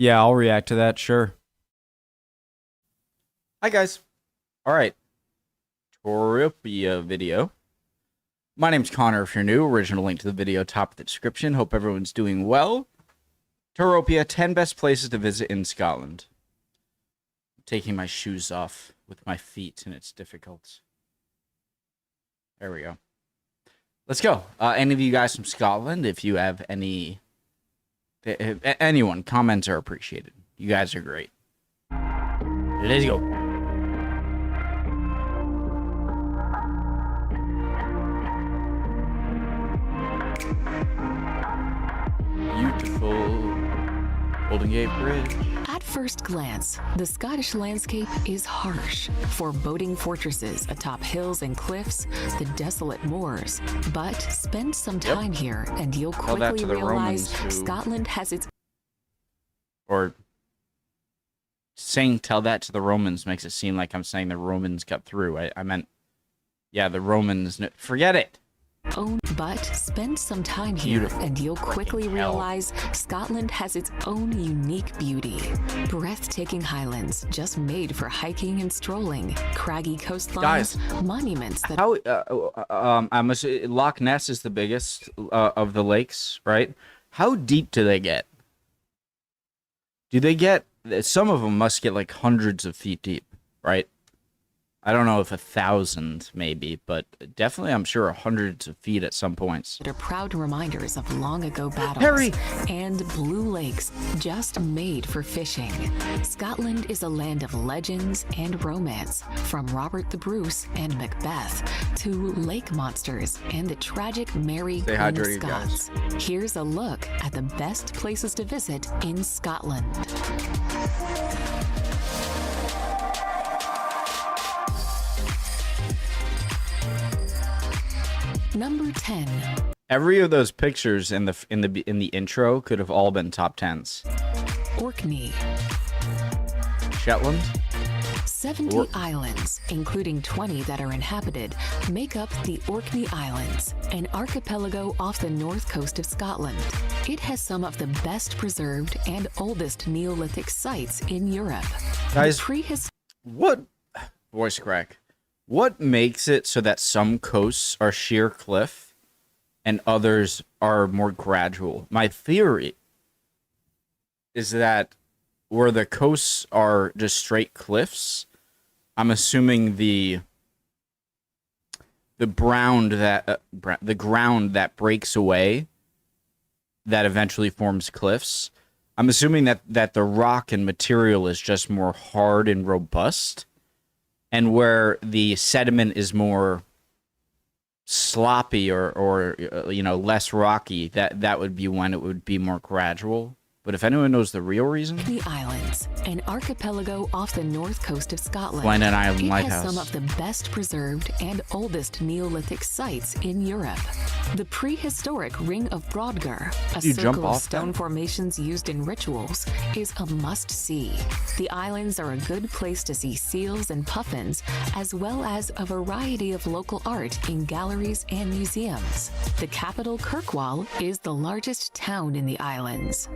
Yeah, I'll react to that, sure. Hi, guys. All right. Toripia video. My name's Connor if you're new. Original link to the video top of the description. Hope everyone's doing well. Toropia, 10 best places to visit in Scotland. I'm taking my shoes off with my feet, and it's difficult. There we go. Let's go. Any of you guys from Scotland, if you have any... anyone, comments are appreciated. You guys are great. Let's go. Beautiful Golden Gate Bridge. At first glance, the Scottish landscape is harsh. Foreboding fortresses atop hills and cliffs, the desolate moors. But spend some time here and you'll quickly realize Scotland has its... Or saying tell that to the Romans makes it seem like I'm saying the Romans got through. I meant, yeah, the Romans... Forget it! But spend some time here and you'll quickly realize Scotland has its own unique beauty. Breathtaking highlands just made for hiking and strolling, craggy coastlines, monuments that... I'm assuming Loch Ness is the biggest of the lakes, right? How deep do they get? Do they get... Some of them must get like hundreds of feet deep, right? I don't know if 1,000 maybe, but definitely I'm sure hundreds of feet at some points. Are proud reminders of long ago battles and blue lakes just made for fishing. Scotland is a land of legends and romance, from Robert the Bruce and Macbeth to lake monsters and the tragic Mary Queen of Scots. Here's a look at the best places to visit in Scotland. Number 10. Every of those pictures in the intro could have all been top 10s. Orkney. Shetland. 70 islands, including 20 that are inhabited, make up the Orkney Islands, an archipelago off the north coast of Scotland. It has some of the best preserved and oldest Neolithic sites in Europe. Guys, what voice crack? What makes it so that some coasts are sheer cliff and others are more gradual? My theory is that where the coasts are just straight cliffs, I'm assuming the ground that breaks away that eventually forms cliffs. I'm assuming that the rock and material is just more hard and robust. And where the sediment is more sloppy or you know, less rocky, that would be when it would be more gradual. But if anyone knows the real reason... The islands, an archipelago off the north coast of Scotland. Find an island lighthouse. It has some of the best preserved and oldest Neolithic sites in Europe. The prehistoric Ring of Brodgar, a circle of stone formations used in rituals, is a must-see. The islands are a good place to see seals and puffins, as well as a variety of local art in galleries and museums. The capital, Kirkwall, is the largest town in the islands.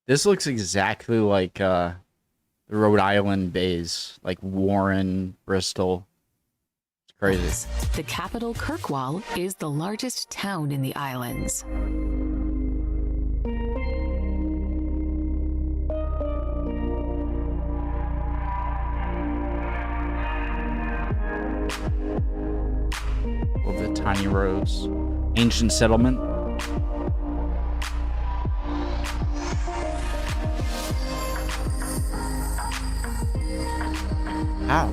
This looks exactly like the Rhode Island bays, like Warren, Bristol. It's crazy. The capital, Kirkwall, is the largest town in the islands. Love the tiny roads. Ancient settlement. How?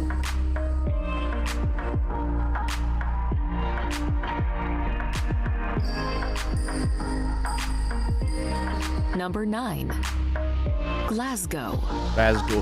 Number 9. Glasgow. Glasgow.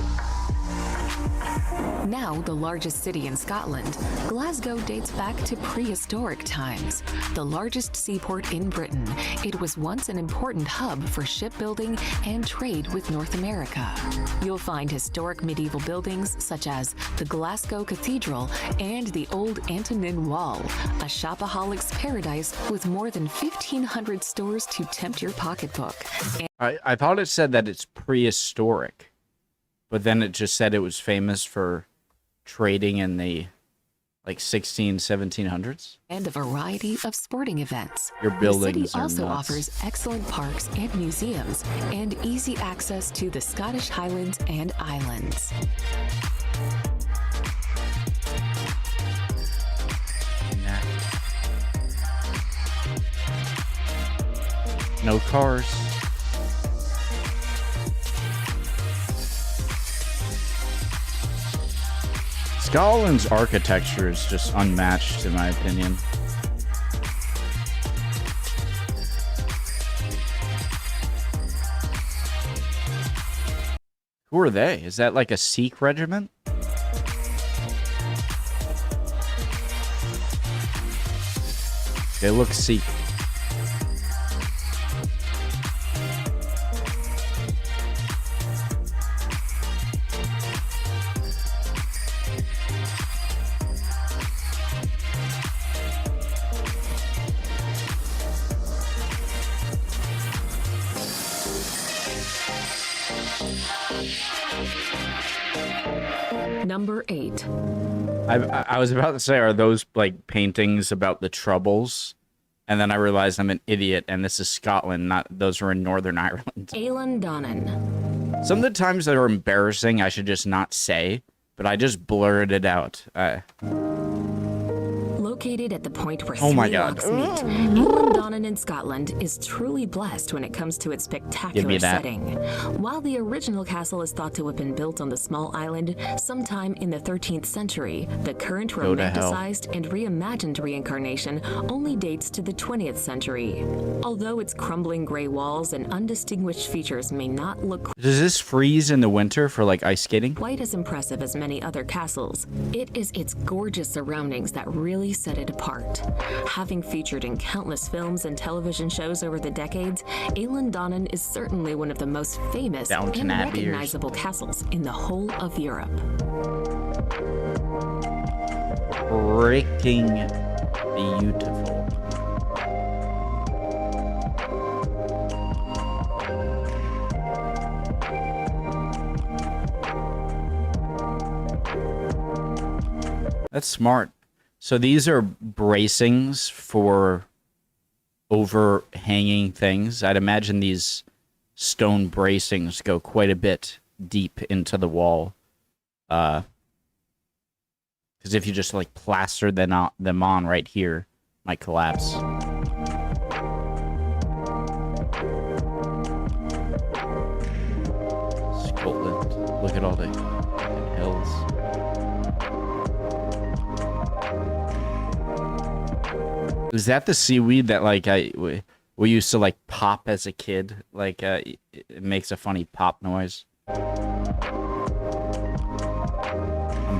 Now the largest city in Scotland, Glasgow dates back to prehistoric times. The largest seaport in Britain, it was once an important hub for shipbuilding and trade with North America. You'll find historic medieval buildings such as the Glasgow Cathedral and the Old Antonine Wall, a shopaholic's paradise with more than 1,500 stores to tempt your pocketbook. I thought it said that it's prehistoric, but then it just said it was famous for trading in the like 1700s. And a variety of sporting events. Your buildings the city also nuts. offers excellent parks and museums and easy access to the Scottish Highlands and Islands. No cars. Scotland's architecture is just unmatched, in my opinion. Who are they? Is that like a Sikh regiment? They look Sikh. Number 8. I was about to say, are those like paintings about the Troubles? And then I realized I'm an idiot, and this is Scotland, not those are in Northern Ireland. Eilean Donan. Some of the times that are embarrassing, I should just not say, but I just blurted it out. Located at the point where Oh my three God. lochs meet, Eilean Donan in Scotland is truly blessed when it comes to its spectacular setting. While the original castle is thought to have been built on the small island sometime in the 13th century, the current Go to hell. romanticized and reimagined reincarnation only dates to the 20th century. Although its crumbling gray walls and undistinguished features may not look Does this freeze in the winter for like ice skating? quite as impressive as many other castles, it is its gorgeous surroundings that really set it apart. Having featured in countless films and television shows over the decades, Eilean Donan is certainly one of the most famous Downton and Abbey recognizable castles in the whole of Europe. Freaking beautiful. That's smart. So these are bracings for overhanging things. I'd imagine these stone bracings go quite a bit deep into the wall. Because if you just like plaster them on right here, it might collapse. Scotland. Look at all the hills. Is that the seaweed that like we used to like pop as a kid? Like it makes a funny pop noise. I'm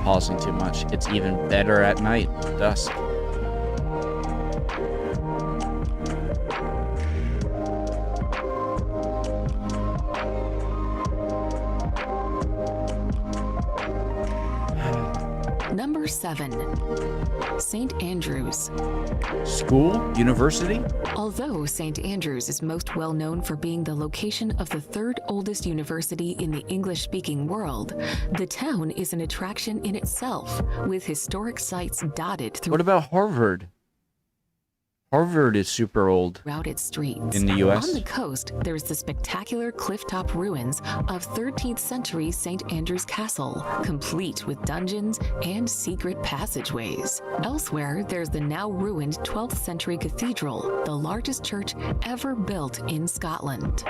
pausing too much. It's even better at night, dusk. Number 7. St. Andrews. School? University? Although St. Andrews is most well known for being the location of the third oldest university in the English-speaking world, the town is an attraction in itself, with historic sites dotted What about Harvard? Harvard is super old. throughout its streets. In the US? On the coast, there's the spectacular clifftop ruins of 13th century St. Andrews Castle, complete with dungeons and secret passageways. Elsewhere, there's the now ruined 12th century cathedral, the largest church ever built in Scotland.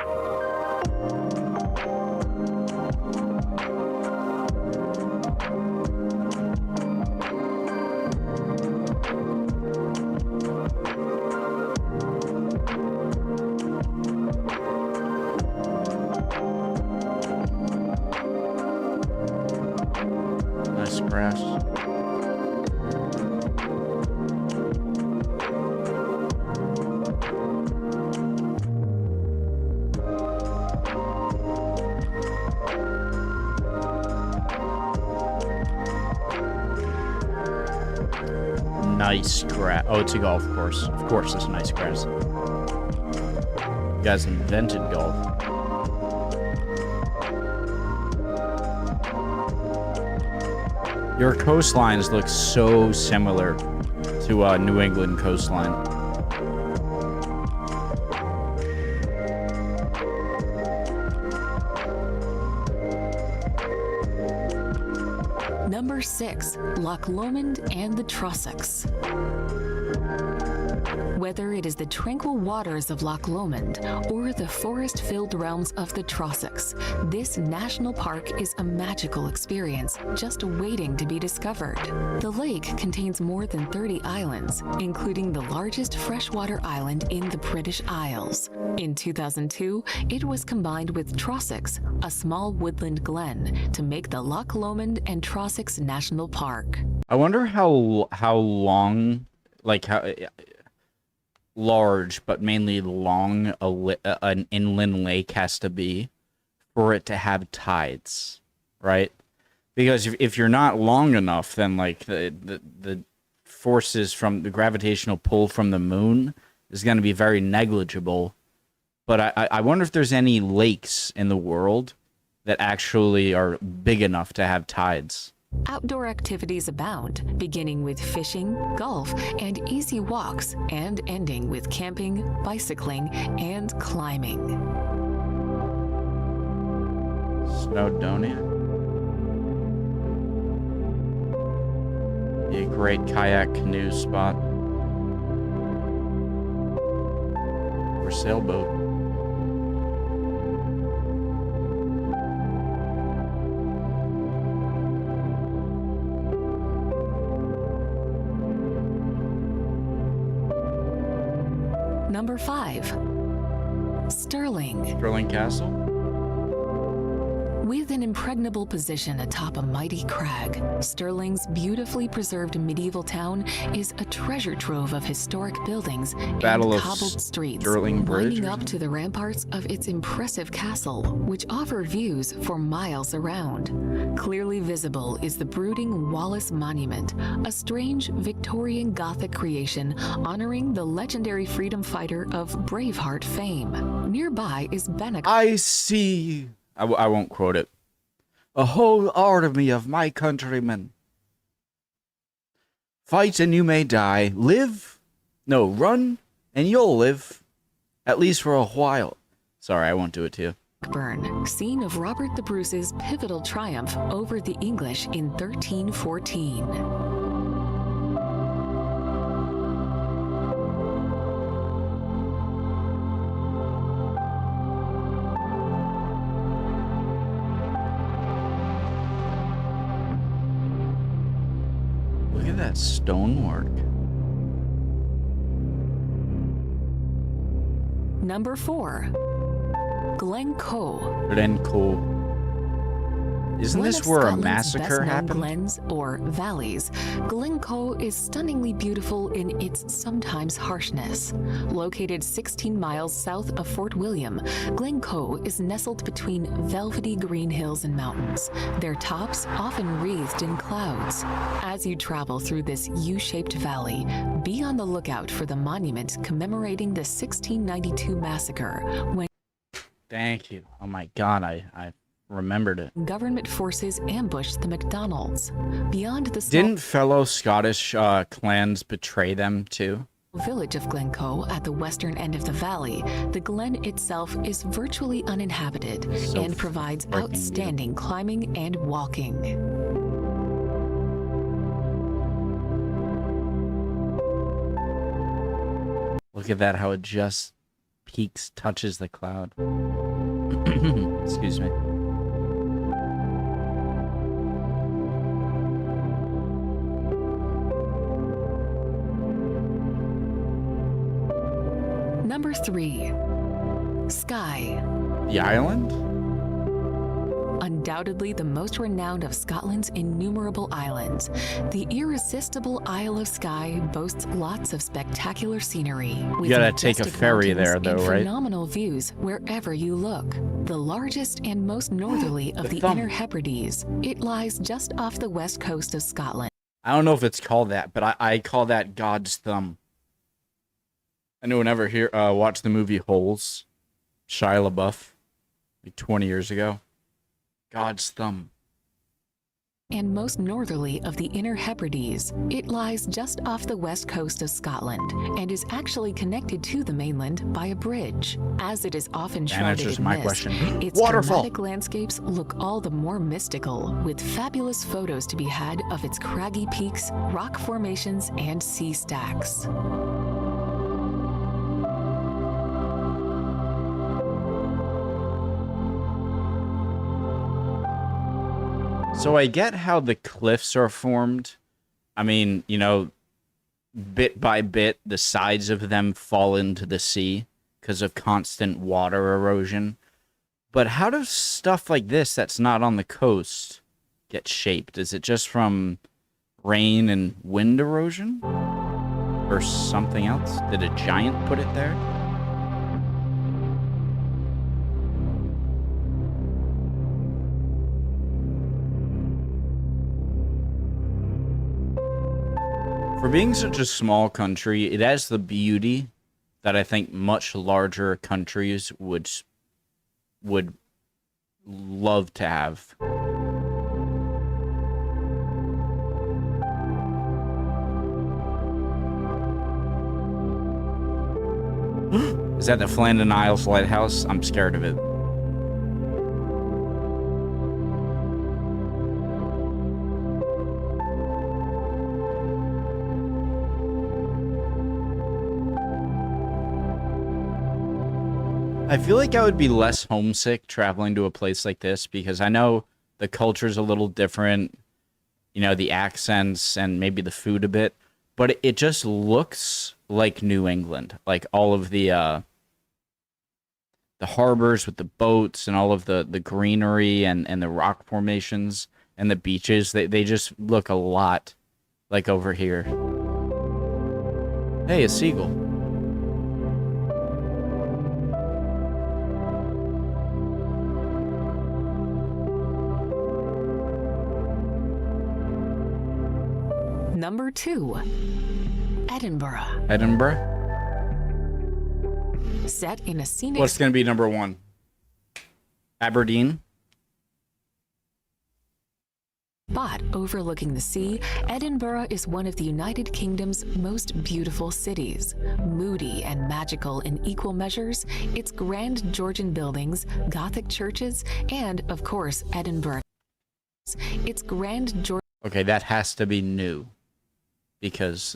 grass. Nice grass. Oh, it's a golf course. Of course, it's nice grass. You guys invented golf. Your coastlines look so similar to New England coastline. Number 6, Loch Lomond and the Trossachs. Whether it is the tranquil waters of Loch Lomond or the forest-filled realms of the Trossachs, this national park is a magical experience just waiting to be discovered. The lake contains more than 30 islands, including the largest freshwater island in the British Isles. In 2002, it was combined with Trossachs, a small woodland glen, to make the Loch Lomond and Trossachs National Park. I wonder how long, like how large, but mainly long an inland lake has to be for it to have tides, right? Because if you're not long enough, then like the forces from the gravitational pull from the moon is going to be very negligible. But I wonder if there's any lakes in the world that actually are big enough to have tides. Outdoor activities abound, beginning with fishing, golf, and easy walks, and ending with camping, bicycling, and climbing. Donan. Be a great kayak canoe spot. Or sailboat. Number 5. Stirling. Stirling Castle? With an impregnable position atop a mighty crag, Stirling's beautifully preserved medieval town is a treasure trove of historic buildings Battle and of cobbled streets, Stirling Bridge, winding up to the ramparts of its impressive castle, which offer views for miles around. Clearly visible is the brooding Wallace Monument, a strange Victorian Gothic creation honoring the legendary freedom fighter of Braveheart fame. Nearby is Benwick. I see. I won't quote it. A whole army of my countrymen. Fight and you may die. Live? No, run and you'll live. At least for a while. Sorry, I won't do it to you. Burn, scene of Robert the Bruce's pivotal triumph over the English in 1314. Look at that stonework. Number 4. Glencoe. Glencoe. Isn't One this of where a Scotland's massacre best-known happened? glens or valleys, Glencoe is stunningly beautiful in its sometimes harshness. Located 16 miles south of Fort William, Glencoe is nestled between velvety green hills and mountains, their tops often wreathed in clouds. As you travel through this U-shaped valley, be on the lookout for the monument commemorating the 1692 massacre, when Thank you. Oh my god, I remembered it. government forces ambushed the MacDonalds. Beyond the small Didn't fellow Scottish clans betray them too? village of Glencoe at the western end of the valley, the glen itself is virtually uninhabited So and provides freaking outstanding climbing and walking. Look at that, how it just peaks, touches the cloud. Excuse me. Number 3. Skye. The island? undoubtedly the most renowned of Scotland's innumerable islands. The irresistible Isle of Skye boasts lots of spectacular scenery. You gotta take a ferry there, though, right? Phenomenal views wherever you look. The largest and most northerly of the Inner Hebrides, it lies just off the west coast of Scotland. I don't know if it's called that, but I call that God's thumb. Anyone ever watch the movie Holes? Shia LaBeouf, like 20 years ago. God's thumb. And most northerly of the Inner Hebrides, it lies just off the west coast of Scotland and is actually connected to the mainland by a bridge. As it is often shrouded in mist, its dramatic landscapes look all the more mystical, with fabulous photos to be had of its craggy peaks, rock formations, and sea stacks. So I get how the cliffs are formed. I mean, you know, bit by bit, the sides of them fall into the sea because of constant water erosion. But how does stuff like this that's not on the coast get shaped? Is it just from rain and wind erosion? Or something else? Did a giant put it there? For being such a small country, it has the beauty that I think much larger countries would love to have. Is that the Flandin Isles Lighthouse? I'm scared of it. I feel like I would be less homesick traveling to a place like this because I know the culture's a little different, you know, the accents and maybe the food a bit, but it just looks like New England. Like all of the harbors with the boats and all of the greenery and the rock formations and the beaches, they just look a lot like over here. Hey, a seagull. Number 2, Edinburgh. Edinburgh? Set in a scenic... What's going to be number 1? Aberdeen? Spot overlooking the sea, Edinburgh is one of the United Kingdom's most beautiful cities. Moody and magical in equal measures, its grand Georgian buildings, Gothic churches, and, of course, Edinburgh. Its grand Georgian... Okay, that has to be new. Because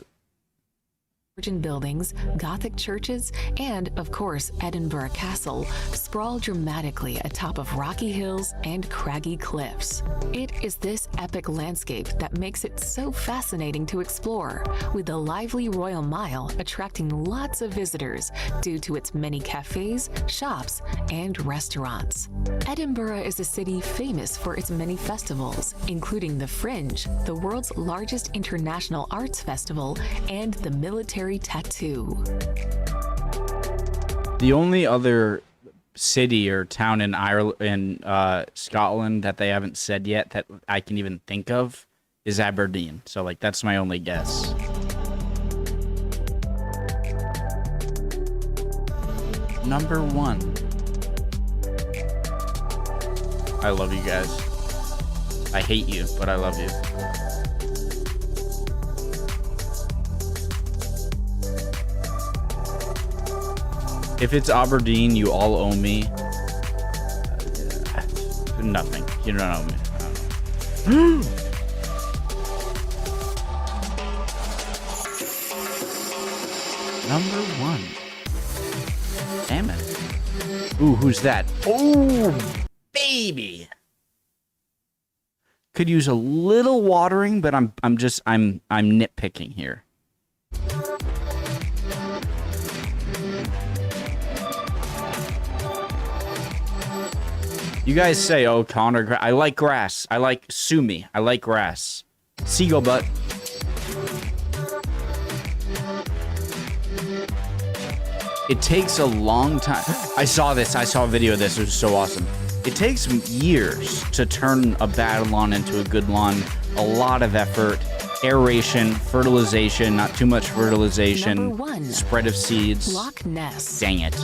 buildings, Gothic churches, and, of course, Edinburgh Castle sprawl dramatically atop of rocky hills and craggy cliffs. It is this epic landscape that makes it so fascinating to explore, with the lively Royal Mile attracting lots of visitors due to its many cafes, shops, and restaurants. Edinburgh is a city famous for its many festivals, including the Fringe, the world's largest international arts festival, and the Military Tattoo. The only other city or town in Scotland that they haven't said yet that I can even think of is Aberdeen. So, like, that's my only guess. Number 1. I love you guys. I hate you, but I love you. If it's Aberdeen, you all owe me nothing. You don't owe me. Number 1. Damn it. Ooh, who's that? Oh, baby. Could use a little watering, but I'm nitpicking here. You guys say, oh, Connor, I like grass. I like, sue me. I like grass. Seagull butt. It takes a long time. I saw this. I saw a video of this. It was so awesome. It takes years to turn a bad lawn into a good lawn. A lot of effort. Aeration, fertilization, not too much fertilization. Spread of seeds. Loch Ness. Dang it.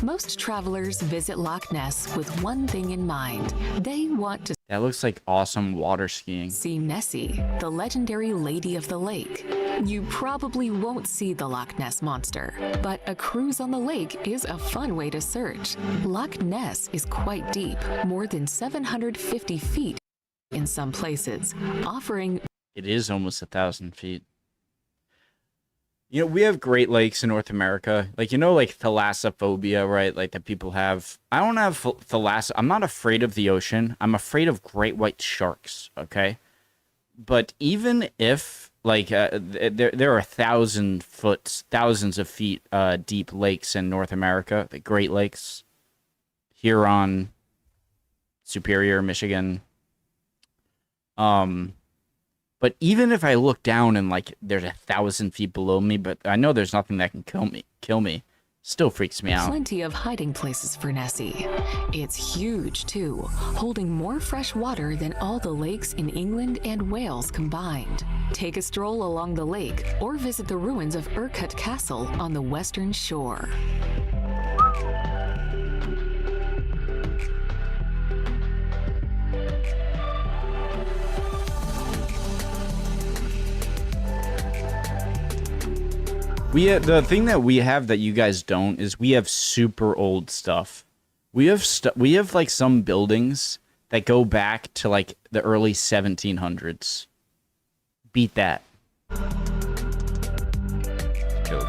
Most travelers visit Loch Ness with one thing in mind. They want to That looks like awesome water skiing. see Nessie, the legendary Lady of the Lake. You probably won't see the Loch Ness monster, but a cruise on the lake is a fun way to search. Loch Ness is quite deep, more than 750 feet in some places, offering It is almost 1,000 feet. You know, we have Great Lakes in North America. Like, you know, like thalassophobia, right? Like that people have. I don't have thalass. I'm not afraid of the ocean. I'm afraid of great white sharks, okay? But even if, like, there are thousands of feet deep lakes in North America, the Great Lakes, Huron, Superior, Michigan. But even if I look down and like there's 1,000 feet below me, but I know there's nothing that can kill me, still freaks me out. plenty of hiding places for Nessie. It's huge too, holding more fresh water than all the lakes in England and Wales combined. Take a stroll along the lake or visit the ruins of Urquhart Castle on the western shore. The thing that we have that you guys don't is we have super old stuff. We have like some buildings that go back to like the early 1700s. Beat that. Joke.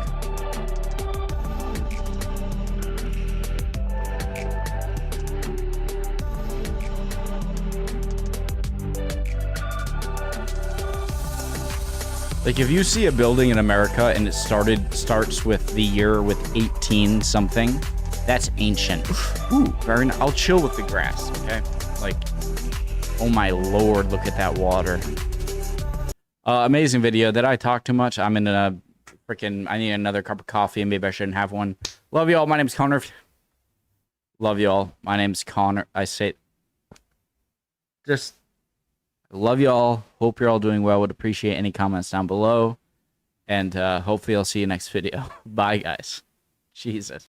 Like, if you see a building in America and it starts with the year with 18 something, that's ancient. Ooh, very nice. I'll chill with the grass, okay? Like, oh my lord, look at that water. Amazing video. Did I talk too much? I'm in a freaking, I need another cup of coffee and maybe I shouldn't have one. Love y'all. My name's Connor. Love y'all. My name's Connor. I say, just love y'all. Hope you're all doing well. Would appreciate any comments down below. And hopefully I'll see you next video. Bye, guys. Jesus.